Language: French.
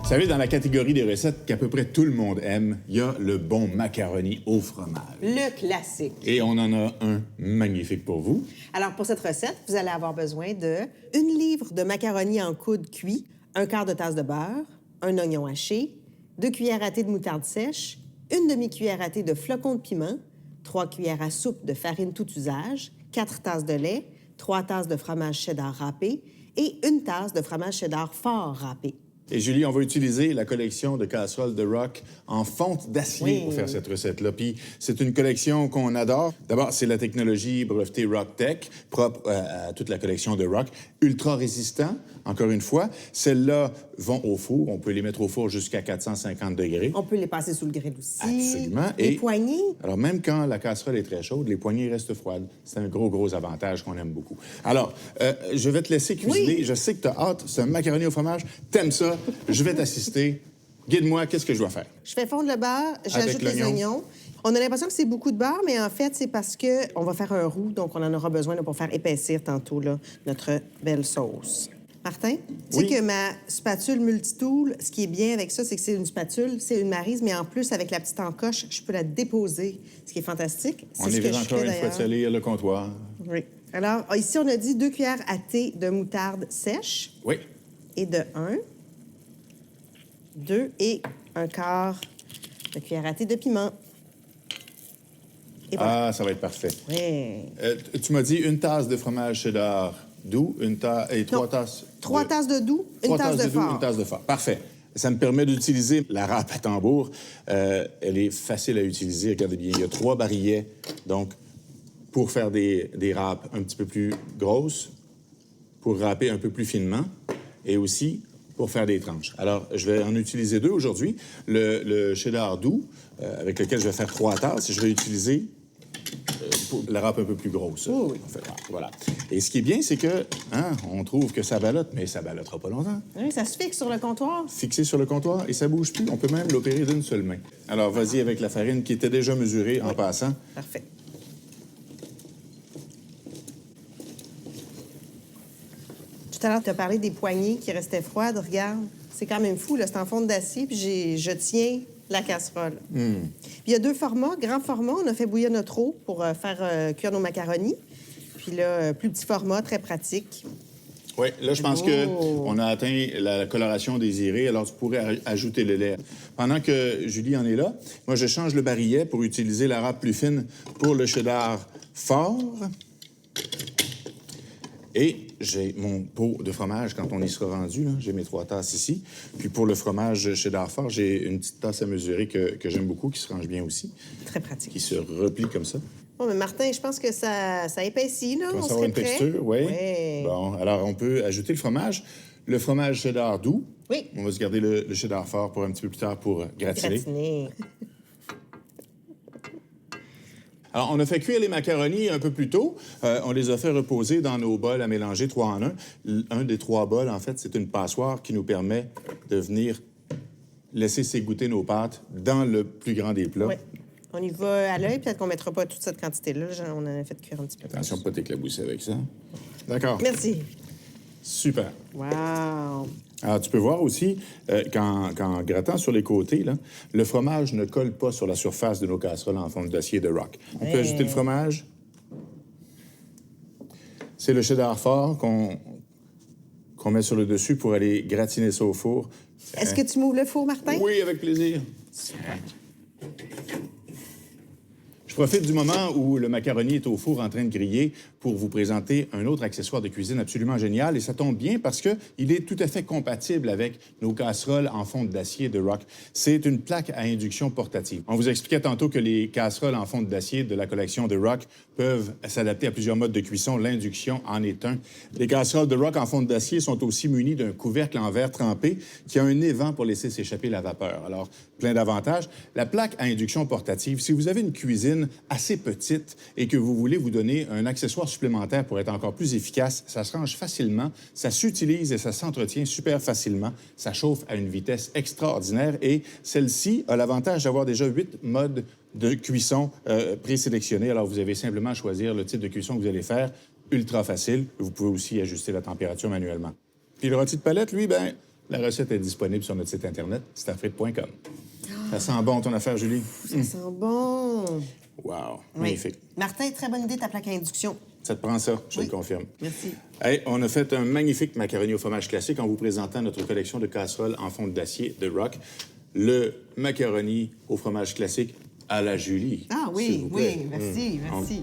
Vous savez, dans la catégorie des recettes qu'à peu près tout le monde aime, il y a le bon macaroni au fromage. Le classique. Et on en a un magnifique pour vous. Alors, pour cette recette, vous allez avoir besoin de 1 livre de macaroni en coude cuit, 1/4 de tasse de beurre, un oignon haché, 2 cuillères à thé de moutarde sèche, 1 demi-cuillère à thé de flocons de piment, 3 cuillères à soupe de farine tout usage, 4 tasses de lait, 3 tasses de fromage cheddar râpé et 1 tasse de fromage cheddar fort râpé. Et Julie, on va utiliser la collection de casseroles de Rock en fonte d'acier pour faire cette recette-là. Puis c'est une collection qu'on adore. D'abord, c'est la technologie brevetée Rock Tech, propre à toute la collection de Rock, ultra résistant, encore une fois. Celles-là vont au four. On peut les mettre au four jusqu'à 450 degrés. On peut les passer sous le grill aussi. Absolument. Les poignées. Alors, même quand la casserole est très chaude, les poignées restent froides. C'est un gros avantage qu'on aime beaucoup. Alors, je vais te laisser cuisiner. Oui. Je sais que tu as hâte. C'est un macaroni au fromage. T'aimes ça. Je vais t'assister. Guide-moi, qu'est-ce que je dois faire? Je fais fondre le beurre, j'ajoute les l'oignon. oignons. On a l'impression que c'est beaucoup de beurre, mais en fait, c'est parce qu'on va faire un roux, donc on en aura besoin là, pour faire épaissir tantôt là, notre belle sauce. Martin, tu sais que ma spatule multitool, ce qui est bien avec ça, c'est que c'est une spatule, c'est une Maryse, mais en plus, avec la petite encoche, je peux la déposer, ce qui est fantastique. On évite encore une fois de salir le comptoir. Oui. Alors, ici, on a dit 2 cuillères à thé de moutarde sèche. Oui. Et de 1, 2 et 1/4 de cuillère à thé de piment. Et voilà. Ah, ça va être parfait. Oui. Tu m'as dit 1 tasse de fromage cheddar doux, et 3 tasses... 3 tasses de doux, 1 tasse de doux, fort. 1 tasse de fort. Parfait. Ça me permet d'utiliser la râpe à tambour. Elle est facile à utiliser. Regardez bien, il y a 3 barillets. Donc, pour faire des râpes un petit peu plus grosses, pour râper un peu plus finement, et aussi pour faire des tranches. Alors, je vais en utiliser 2 aujourd'hui. Le cheddar doux, avec lequel je vais faire 3 tasses, je vais utiliser la râpe un peu plus grosse. Oui. En fait, voilà. Et ce qui est bien, c'est que, on trouve que ça ballotte, mais ça ballottera pas longtemps. Oui, ça se fixe sur le comptoir. Fixé sur le comptoir et ça bouge plus. On peut même l'opérer d'une seule main. Alors, vas-y avec la farine qui était déjà mesurée en passant. Parfait. Tout à l'heure, tu as parlé des poignées qui restaient froides. Regarde, c'est quand même fou, là. C'est en fonte d'acier, puis je tiens la casserole. Puis il y a 2 formats. Grand format, on a fait bouillir notre eau pour faire cuire nos macaronis. Puis là, plus petit format, très pratique. Oui, là, je pense qu'on a atteint la coloration désirée, alors tu pourrais ajouter le lait. Pendant que Julie en est là, moi, je change le barillet pour utiliser la râpe plus fine pour le cheddar fort. Et j'ai mon pot de fromage quand on y sera rendu. J'ai mes 3 tasses ici. Puis pour le fromage cheddar fort, j'ai une petite tasse à mesurer que j'aime beaucoup, qui se range bien aussi. Très pratique. Qui se replie comme ça. Bon, mais Martin, je pense que ça épaissit, là. Commence On à avoir serait une prêt? texture, oui. Oui. Bon, alors on peut ajouter le fromage. Le fromage cheddar doux. Oui. On va se garder le cheddar fort pour un petit peu plus tard pour gratiner. Gratiner. Alors, on a fait cuire les macaronis un peu plus tôt. On les a fait reposer dans nos bols à mélanger 3 en 1. Un des 3 bols, en fait, c'est une passoire qui nous permet de venir laisser s'égoutter nos pâtes dans le plus grand des plats. Oui. On y va à l'œil. Peut-être qu'on ne mettra pas toute cette quantité-là. On en a fait cuire un petit peu. Attention, pas t'éclabousser avec ça. D'accord. Merci. Super. Wow. Alors, tu peux voir aussi qu'en grattant sur les côtés, là, le fromage ne colle pas sur la surface de nos casseroles en fonte d'acier de Rock. On peut ajouter le fromage. C'est le cheddar fort qu'on met sur le dessus pour aller gratiner ça au four. Est-ce que tu m'ouvres le four, Martin? Oui, avec plaisir. Super. Je profite du moment où le macaroni est au four en train de griller pour vous présenter un autre accessoire de cuisine absolument génial. Et ça tombe bien parce qu'il est tout à fait compatible avec nos casseroles en fonte d'acier de Rock. C'est une plaque à induction portative. On vous expliquait tantôt que les casseroles en fonte d'acier de la collection de Rock peuvent s'adapter à plusieurs modes de cuisson. L'induction en est un. Les casseroles de Rock en fonte d'acier sont aussi munies d'un couvercle en verre trempé qui a un évent pour laisser s'échapper la vapeur. Alors, plein d'avantages. La plaque à induction portative, si vous avez une cuisine assez petite et que vous voulez vous donner un accessoire supplémentaire pour être encore plus efficace, ça se range facilement, ça s'utilise et ça s'entretient super facilement. Ça chauffe à une vitesse extraordinaire et celle-ci a l'avantage d'avoir déjà 8 modes de cuisson présélectionnés. Alors, vous avez simplement à choisir le type de cuisson que vous allez faire. Ultra facile. Vous pouvez aussi ajuster la température manuellement. Puis le rôti de palette, lui, La recette est disponible sur notre site Internet, starfrit.com. Ça sent bon, ton affaire, Julie? Ça sent bon. Wow, Oui. magnifique. Martin, très bonne idée, ta plaque à induction. Ça te prend ça, je Oui. le confirme. Merci. Hey, on a fait un magnifique macaroni au fromage classique en vous présentant notre collection de casseroles en fonte d'acier de Rock. Le macaroni au fromage classique à la Julie. Ah s'il oui, vous plaît. oui, merci, merci.